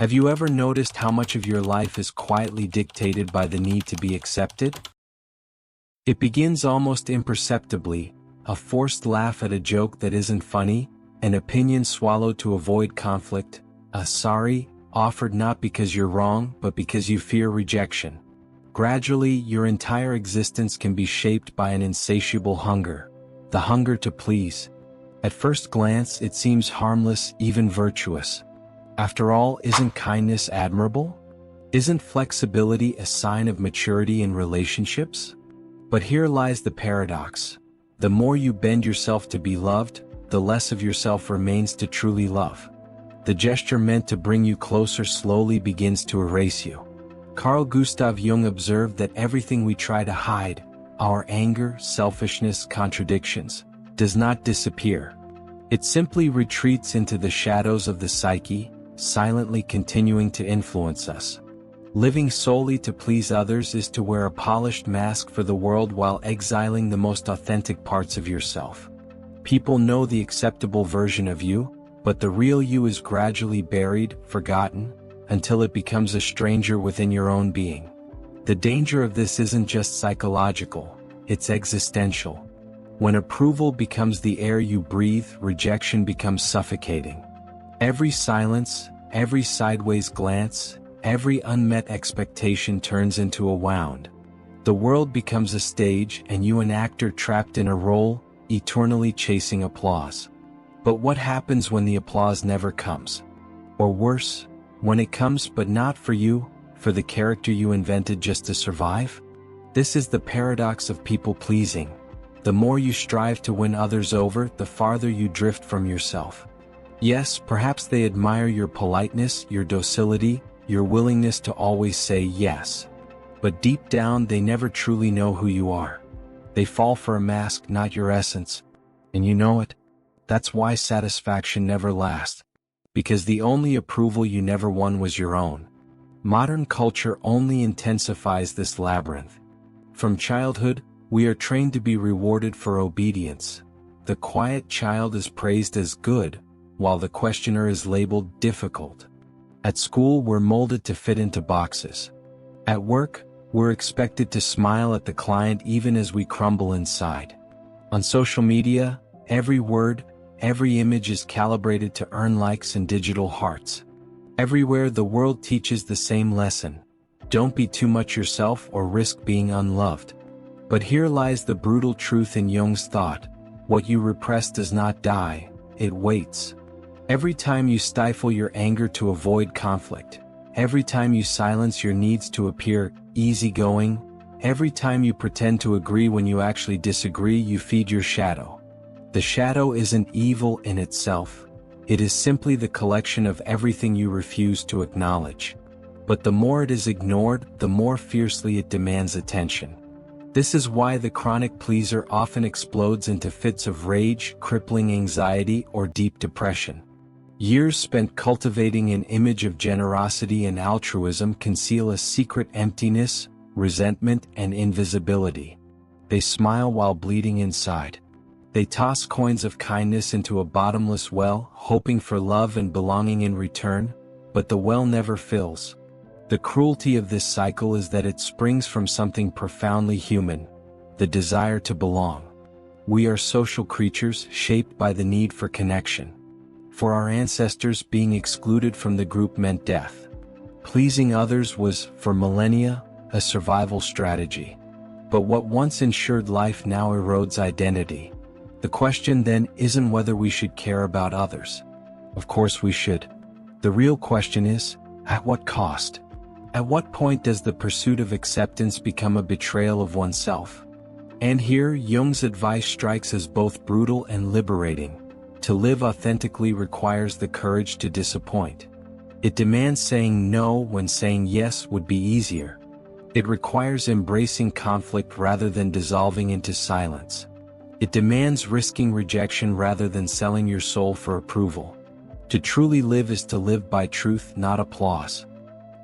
Have you ever noticed how much of your life is quietly dictated by the need to be accepted? It begins almost imperceptibly, a forced laugh at a joke that isn't funny, an opinion swallowed to avoid conflict, a sorry, offered not because you're wrong but because you fear rejection. Gradually, your entire existence can be shaped by an insatiable hunger, the hunger to please. At first glance, it seems harmless, even virtuous. After all, isn't kindness admirable? Isn't flexibility a sign of maturity in relationships? But here lies the paradox. The more you bend yourself to be loved, the less of yourself remains to truly love. The gesture meant to bring you closer slowly begins to erase you. Carl Gustav Jung observed that everything we try to hide, our anger, selfishness, contradictions, does not disappear. It simply retreats into the shadows of the psyche, silently continuing to influence us. Living solely to please others is to wear a polished mask for the world while exiling the most authentic parts of yourself. People know the acceptable version of you, but the real you is gradually buried, forgotten, until it becomes a stranger within your own being. The danger of this isn't just psychological, it's existential. When approval becomes the air you breathe, rejection becomes suffocating. Every silence, every sideways glance, every unmet expectation turns into a wound. The world becomes a stage and you an actor trapped in a role, eternally chasing applause. But what happens when the applause never comes? Or worse, when it comes but not for you, for the character you invented just to survive? This is the paradox of people-pleasing. The more you strive to win others over, the farther you drift from yourself. Yes, perhaps they admire your politeness, your docility, your willingness to always say yes. But deep down they never truly know who you are. They fall for a mask, not your essence. And you know it. That's why satisfaction never lasts. Because the only approval you never won was your own. Modern culture only intensifies this labyrinth. From childhood, we are trained to be rewarded for obedience. The quiet child is praised as good, while the questioner is labeled difficult. At school, we're molded to fit into boxes. At work, we're expected to smile at the client even as we crumble inside. On social media, every word, every image is calibrated to earn likes and digital hearts. Everywhere the world teaches the same lesson. Don't be too much yourself or risk being unloved. But here lies the brutal truth in Jung's thought. What you repress does not die, it waits. Every time you stifle your anger to avoid conflict, every time you silence your needs to appear easygoing, every time you pretend to agree when you actually disagree, you feed your shadow. The shadow isn't evil in itself. It is simply the collection of everything you refuse to acknowledge. But the more it is ignored, the more fiercely it demands attention. This is why the chronic pleaser often explodes into fits of rage, crippling anxiety, or deep depression. Years spent cultivating an image of generosity and altruism conceal a secret emptiness, resentment, and invisibility. They smile while bleeding inside. They toss coins of kindness into a bottomless well, hoping for love and belonging in return, but the well never fills. The cruelty of this cycle is that it springs from something profoundly human, the desire to belong. We are social creatures shaped by the need for connection. For our ancestors, being excluded from the group meant death. Pleasing others was, for millennia, a survival strategy. But what once ensured life now erodes identity. The question then isn't whether we should care about others. Of course we should. The real question is, at what cost? At what point does the pursuit of acceptance become a betrayal of oneself? And here, Jung's advice strikes as both brutal and liberating. To live authentically requires the courage to disappoint. It demands saying no when saying yes would be easier. It requires embracing conflict rather than dissolving into silence. It demands risking rejection rather than selling your soul for approval. To truly live is to live by truth, not applause.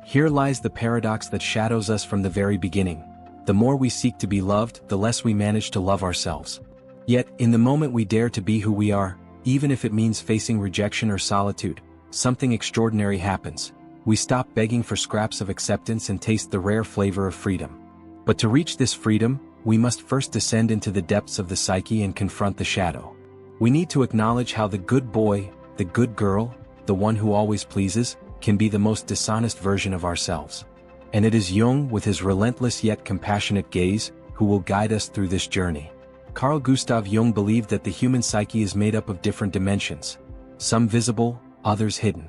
Here lies the paradox that shadows us from the very beginning. The more we seek to be loved, the less we manage to love ourselves. Yet, in the moment we dare to be who we are, even if it means facing rejection or solitude, something extraordinary happens. We stop begging for scraps of acceptance and taste the rare flavor of freedom. But to reach this freedom, we must first descend into the depths of the psyche and confront the shadow. We need to acknowledge how the good boy, the good girl, the one who always pleases, can be the most dishonest version of ourselves. And it is Jung, with his relentless yet compassionate gaze, who will guide us through this journey. Carl Gustav Jung believed that the human psyche is made up of different dimensions, some visible, others hidden.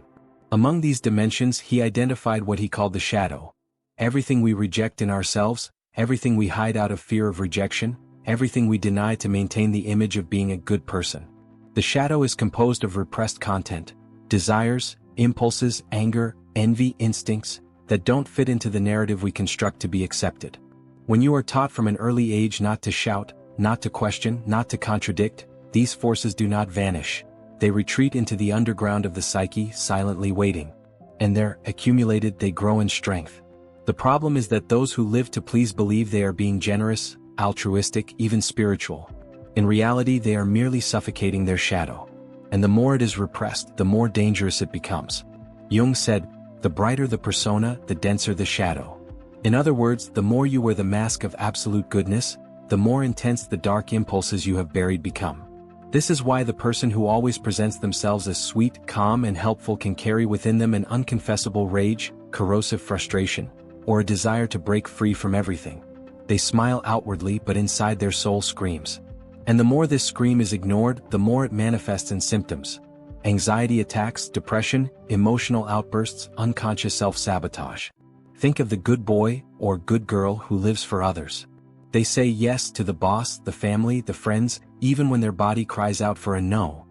Among these dimensions he identified what he called the shadow. Everything we reject in ourselves, everything we hide out of fear of rejection, everything we deny to maintain the image of being a good person. The shadow is composed of repressed content, desires, impulses, anger, envy, instincts, that don't fit into the narrative we construct to be accepted. When you are taught from an early age not to shout, not to question, not to contradict, these forces do not vanish. They retreat into the underground of the psyche, silently waiting. And there, accumulated, they grow in strength. The problem is that those who live to please believe they are being generous, altruistic, even spiritual. In reality, they are merely suffocating their shadow. And the more it is repressed, the more dangerous it becomes. Jung said, "The brighter the persona, the denser the shadow." In other words, the more you wear the mask of absolute goodness, the more intense the dark impulses you have buried become. This is why the person who always presents themselves as sweet, calm, and helpful can carry within them an unconfessable rage, corrosive frustration, or a desire to break free from everything. They smile outwardly, but inside their soul screams. And the more this scream is ignored, the more it manifests in symptoms. Anxiety attacks, depression, emotional outbursts, unconscious self-sabotage. Think of the good boy or good girl who lives for others. They say yes to the boss, the family, the friends, even when their body cries out for a no.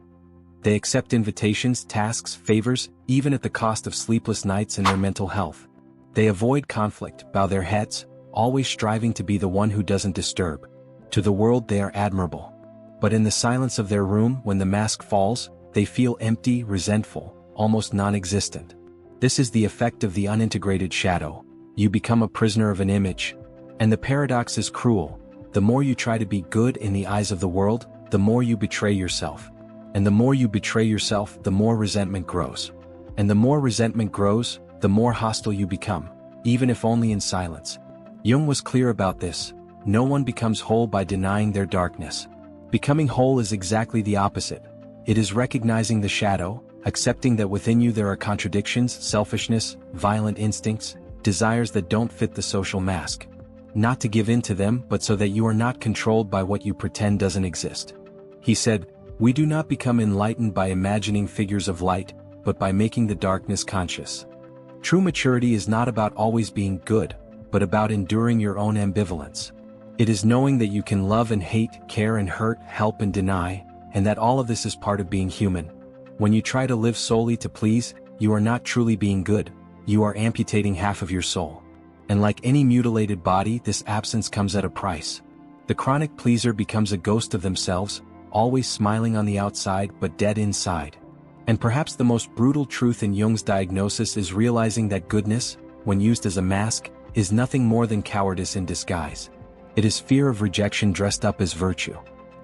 They accept invitations, tasks, favors, even at the cost of sleepless nights and their mental health. They avoid conflict, bow their heads, always striving to be the one who doesn't disturb. To the world they are admirable. But in the silence of their room, when the mask falls, they feel empty, resentful, almost non-existent. This is the effect of the unintegrated shadow. You become a prisoner of an image. And the paradox is cruel. The more you try to be good in the eyes of the world, the more you betray yourself. And the more you betray yourself, the more resentment grows. And the more resentment grows, the more hostile you become, even if only in silence. Jung was clear about this. No one becomes whole by denying their darkness. Becoming whole is exactly the opposite. It is recognizing the shadow, accepting that within you there are contradictions, selfishness, violent instincts, desires that don't fit the social mask. Not to give in to them, but so that you are not controlled by what you pretend doesn't exist. He said, "We do not become enlightened by imagining figures of light, but by making the darkness conscious." True maturity is not about always being good, but about enduring your own ambivalence. It is knowing that you can love and hate, care and hurt, help and deny, and that all of this is part of being human. When you try to live solely to please, you are not truly being good, you are amputating half of your soul. And like any mutilated body, this absence comes at a price. The chronic pleaser becomes a ghost of themselves, always smiling on the outside but dead inside. And perhaps the most brutal truth in Jung's diagnosis is realizing that goodness, when used as a mask, is nothing more than cowardice in disguise. It is fear of rejection dressed up as virtue.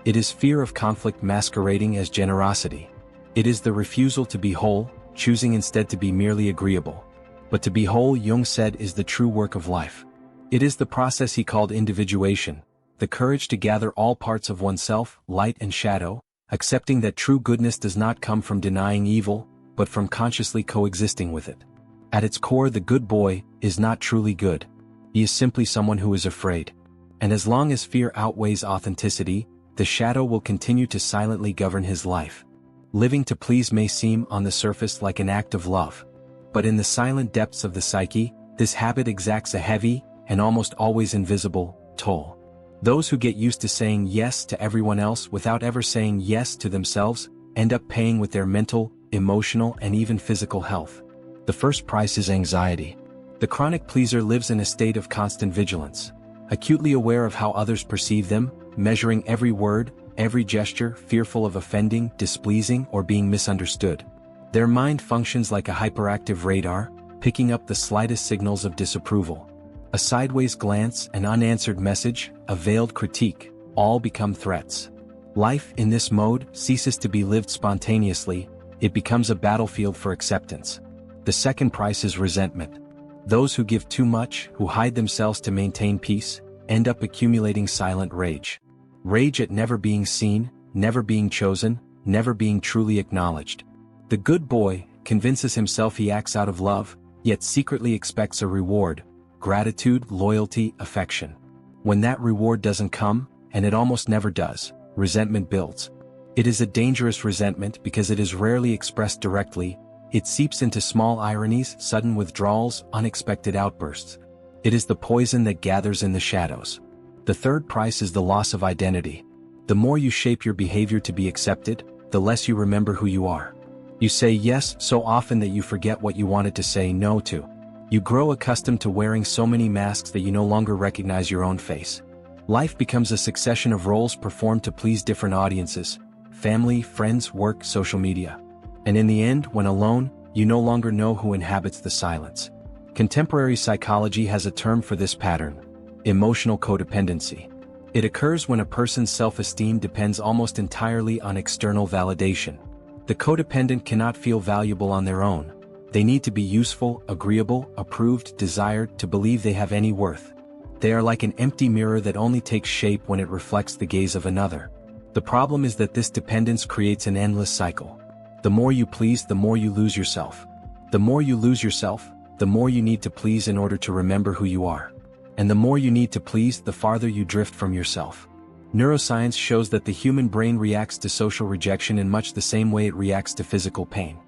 It is fear of conflict masquerading as generosity. It is the refusal to be whole, choosing instead to be merely agreeable. But to be whole, Jung said, is the true work of life. It is the process he called individuation, the courage to gather all parts of oneself, light and shadow, accepting that true goodness does not come from denying evil, but from consciously coexisting with it. At its core, the good boy is not truly good. He is simply someone who is afraid. And as long as fear outweighs authenticity, the shadow will continue to silently govern his life. Living to please may seem, on the surface, like an act of love. But in the silent depths of the psyche, this habit exacts a heavy, and almost always invisible, toll. Those who get used to saying yes to everyone else without ever saying yes to themselves, end up paying with their mental, emotional, and even physical health. The first price is anxiety. The chronic pleaser lives in a state of constant vigilance, acutely aware of how others perceive them, measuring every word, every gesture, fearful of offending, displeasing, or being misunderstood. Their mind functions like a hyperactive radar, picking up the slightest signals of disapproval. A sideways glance, an unanswered message, a veiled critique, all become threats. Life, in this mode, ceases to be lived spontaneously, it becomes a battlefield for acceptance. The second price is resentment. Those who give too much, who hide themselves to maintain peace, end up accumulating silent rage. Rage at never being seen, never being chosen, never being truly acknowledged. The good boy convinces himself he acts out of love, yet secretly expects a reward: gratitude, loyalty, affection. When that reward doesn't come, and it almost never does, resentment builds. It is a dangerous resentment because it is rarely expressed directly. It seeps into small ironies, sudden withdrawals, unexpected outbursts. It is the poison that gathers in the shadows. The third price is the loss of identity. The more you shape your behavior to be accepted, the less you remember who you are. You say yes so often that you forget what you wanted to say no to. You grow accustomed to wearing so many masks that you no longer recognize your own face. Life becomes a succession of roles performed to please different audiences: family, friends, work, social media. And in the end, when alone, you no longer know who inhabits the silence. Contemporary psychology has a term for this pattern: emotional codependency. It occurs when a person's self-esteem depends almost entirely on external validation. The codependent cannot feel valuable on their own. They need to be useful, agreeable, approved, desired, to believe they have any worth. They are like an empty mirror that only takes shape when it reflects the gaze of another. The problem is that this dependence creates an endless cycle. The more you please, the more you lose yourself. The more you lose yourself, the more you need to please in order to remember who you are. And the more you need to please, the farther you drift from yourself. Neuroscience shows that the human brain reacts to social rejection in much the same way it reacts to physical pain.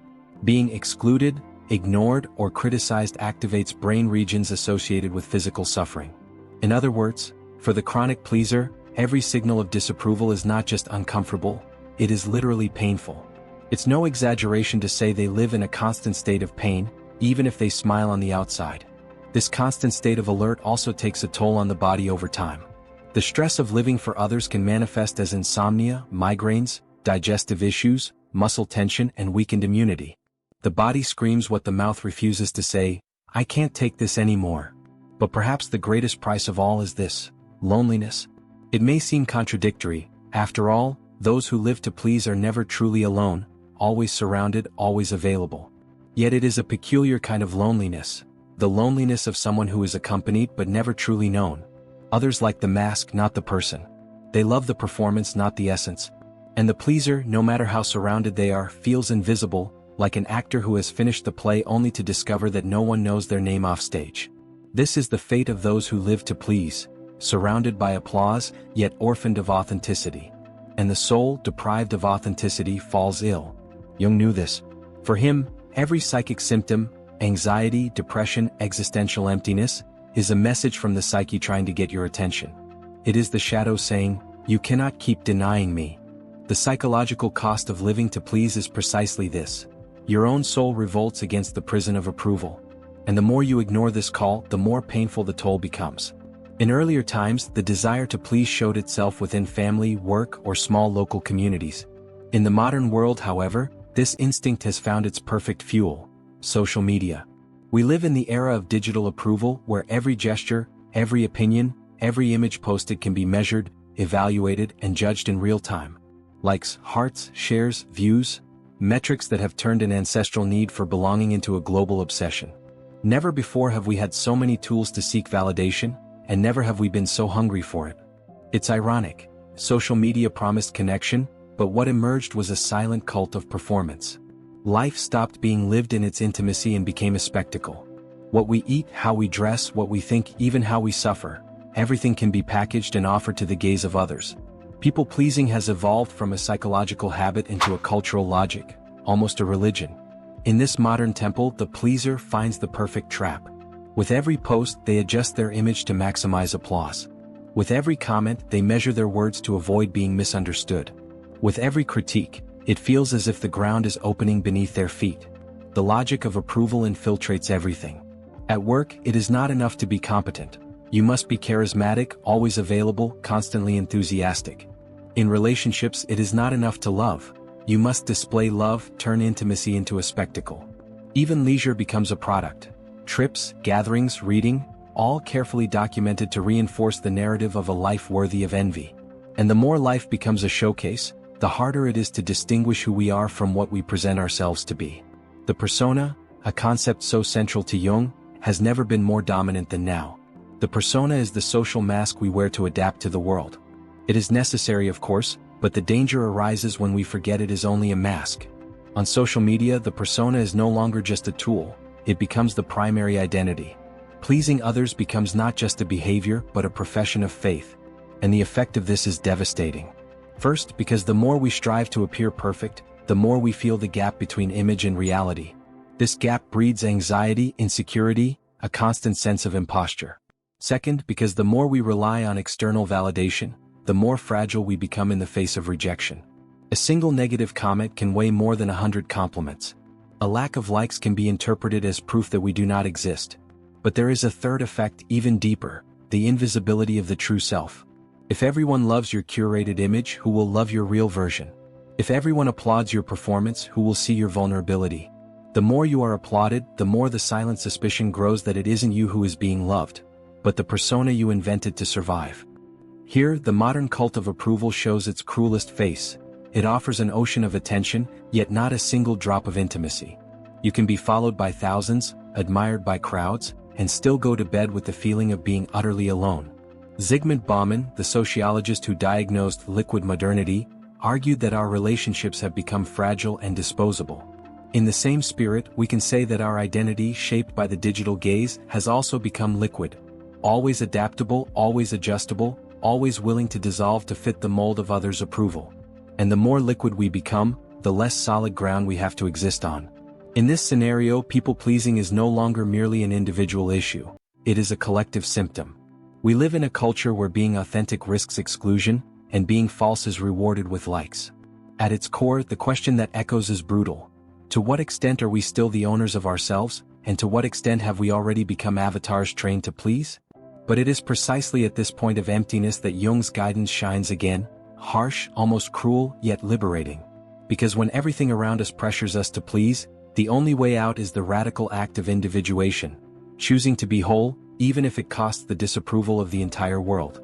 Being excluded, ignored, or criticized activates brain regions associated with physical suffering. In other words, for the chronic pleaser, every signal of disapproval is not just uncomfortable, it is literally painful. It's no exaggeration to say they live in a constant state of pain, even if they smile on the outside. This constant state of alert also takes a toll on the body over time. The stress of living for others can manifest as insomnia, migraines, digestive issues, muscle tension, and weakened immunity. The body screams what the mouth refuses to say: I can't take this anymore. But perhaps the greatest price of all is this: loneliness. It may seem contradictory. After all, those who live to please are never truly alone, always surrounded, always available. Yet it is a peculiar kind of loneliness, the loneliness of someone who is accompanied but never truly known. Others like the mask, not the person. They love the performance, not the essence. And the pleaser, no matter how surrounded they are, feels invisible, like an actor who has finished the play only to discover that no one knows their name off stage. This is the fate of those who live to please, surrounded by applause, yet orphaned of authenticity. And the soul, deprived of authenticity, falls ill. Jung knew this. For him, every psychic symptom, anxiety, depression, existential emptiness, is a message from the psyche trying to get your attention. It is the shadow saying, you cannot keep denying me. The psychological cost of living to please is precisely this. Your own soul revolts against the prison of approval. And the more you ignore this call, the more painful the toll becomes. In earlier times, the desire to please showed itself within family, work, or small local communities. In the modern world, however, this instinct has found its perfect fuel: social media. We live in the era of digital approval, where every gesture, every opinion, every image posted can be measured, evaluated, and judged in real time. Likes, hearts, shares, views, metrics that have turned an ancestral need for belonging into a global obsession. Never before have we had so many tools to seek validation, and never have we been so hungry for it. It's ironic. Social media promised connection, but what emerged was a silent cult of performance. Life stopped being lived in its intimacy and became a spectacle. What we eat, how we dress, what we think, even how we suffer, everything can be packaged and offered to the gaze of others. People-pleasing has evolved from a psychological habit into a cultural logic, almost a religion. In this modern temple, the pleaser finds the perfect trap. With every post, they adjust their image to maximize applause. With every comment, they measure their words to avoid being misunderstood. With every critique, it feels as if the ground is opening beneath their feet. The logic of approval infiltrates everything. At work, it is not enough to be competent. You must be charismatic, always available, constantly enthusiastic. In relationships, it is not enough to love. You must display love, turn intimacy into a spectacle. Even leisure becomes a product. Trips, gatherings, reading, all carefully documented to reinforce the narrative of a life worthy of envy. And the more life becomes a showcase, the harder it is to distinguish who we are from what we present ourselves to be. The persona, a concept so central to Jung, has never been more dominant than now. The persona is the social mask we wear to adapt to the world. It is necessary, of course, but the danger arises when we forget it is only a mask. On social media, the persona is no longer just a tool, it becomes the primary identity. Pleasing others becomes not just a behavior but a profession of faith. And the effect of this is devastating. First, because the more we strive to appear perfect, the more we feel the gap between image and reality. This gap breeds anxiety, insecurity, a constant sense of imposture. Second, because the more we rely on external validation, the more fragile we become in the face of rejection. A single negative comment can weigh more than 100 compliments. A lack of likes can be interpreted as proof that we do not exist. But there is a third effect, even deeper, the invisibility of the true self. If everyone loves your curated image, who will love your real version? If everyone applauds your performance, who will see your vulnerability? The more you are applauded, the more the silent suspicion grows that it isn't you who is being loved, but the persona you invented to survive. Here, the modern cult of approval shows its cruelest face. It offers an ocean of attention, yet not a single drop of intimacy. You can be followed by thousands, admired by crowds, and still go to bed with the feeling of being utterly alone. Zygmunt Bauman, the sociologist who diagnosed liquid modernity, argued that our relationships have become fragile and disposable. In the same spirit, we can say that our identity, shaped by the digital gaze, has also become liquid. Always adaptable, always adjustable, always willing to dissolve to fit the mold of others' approval. And the more liquid we become, the less solid ground we have to exist on. In this scenario, people-pleasing is no longer merely an individual issue. It is a collective symptom. We live in a culture where being authentic risks exclusion, and being false is rewarded with likes. At its core, the question that echoes is brutal. To what extent are we still the owners of ourselves, and to what extent have we already become avatars trained to please? But it is precisely at this point of emptiness that Jung's guidance shines again, harsh, almost cruel, yet liberating. Because when everything around us pressures us to please, the only way out is the radical act of individuation, choosing to be whole, even if it costs the disapproval of the entire world.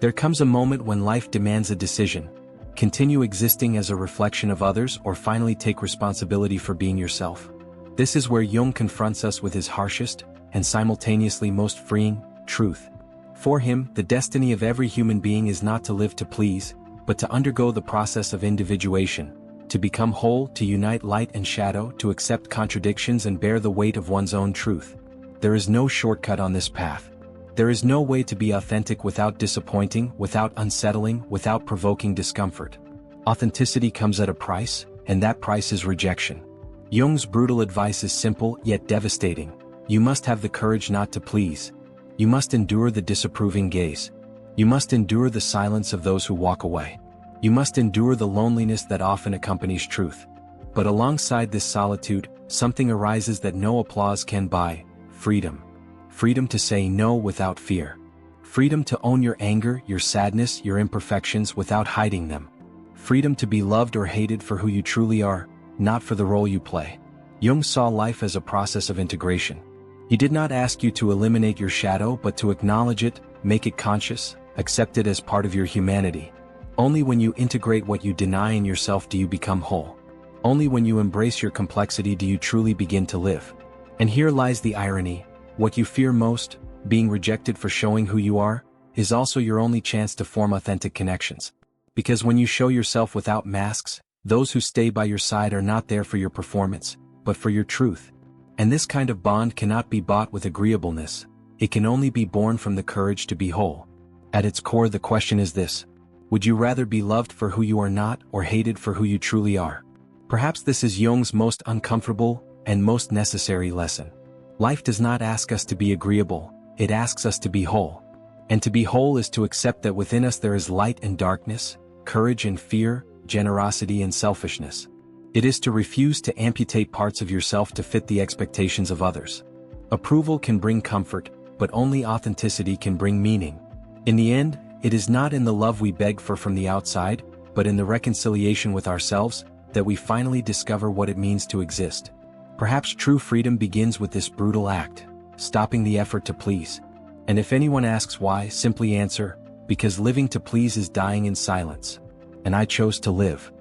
There comes a moment when life demands a decision: continue existing as a reflection of others or finally take responsibility for being yourself. This is where Jung confronts us with his harshest, and simultaneously most freeing, truth. For him, the destiny of every human being is not to live to please, but to undergo the process of individuation, to become whole, to unite light and shadow, to accept contradictions and bear the weight of one's own truth. There is no shortcut on this path. There is no way to be authentic without disappointing, without unsettling, without provoking discomfort. Authenticity comes at a price, and that price is rejection. Jung's brutal advice is simple yet devastating. You must have the courage not to please. You must endure the disapproving gaze. You must endure the silence of those who walk away. You must endure the loneliness that often accompanies truth. But alongside this solitude, something arises that no applause can buy: freedom. Freedom to say no without fear. Freedom to own your anger, your sadness, your imperfections without hiding them. Freedom to be loved or hated for who you truly are, not for the role you play. Jung saw life as a process of integration. He did not ask you to eliminate your shadow but to acknowledge it, make it conscious, accept it as part of your humanity. Only when you integrate what you deny in yourself do you become whole. Only when you embrace your complexity do you truly begin to live. And here lies the irony: what you fear most, being rejected for showing who you are, is also your only chance to form authentic connections. Because when you show yourself without masks, those who stay by your side are not there for your performance, but for your truth. And this kind of bond cannot be bought with agreeableness. It can only be born from the courage to be whole. At its core, the question is this: would you rather be loved for who you are not, or hated for who you truly are? Perhaps this is Jung's most uncomfortable and most necessary lesson. Life does not ask us to be agreeable, it asks us to be whole. And to be whole is to accept that within us there is light and darkness, courage and fear, generosity and selfishness. It is to refuse to amputate parts of yourself to fit the expectations of others. Approval can bring comfort, but only authenticity can bring meaning. In the end, it is not in the love we beg for from the outside, but in the reconciliation with ourselves, that we finally discover what it means to exist. Perhaps true freedom begins with this brutal act, stopping the effort to please. And if anyone asks why, simply answer: because living to please is dying in silence. And I chose to live.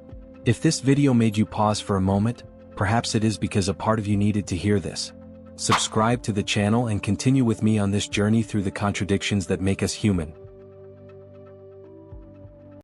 If this video made you pause for a moment, Perhaps it is because a part of you needed to hear this. Subscribe to the channel and continue with me on this journey through the contradictions that make us human.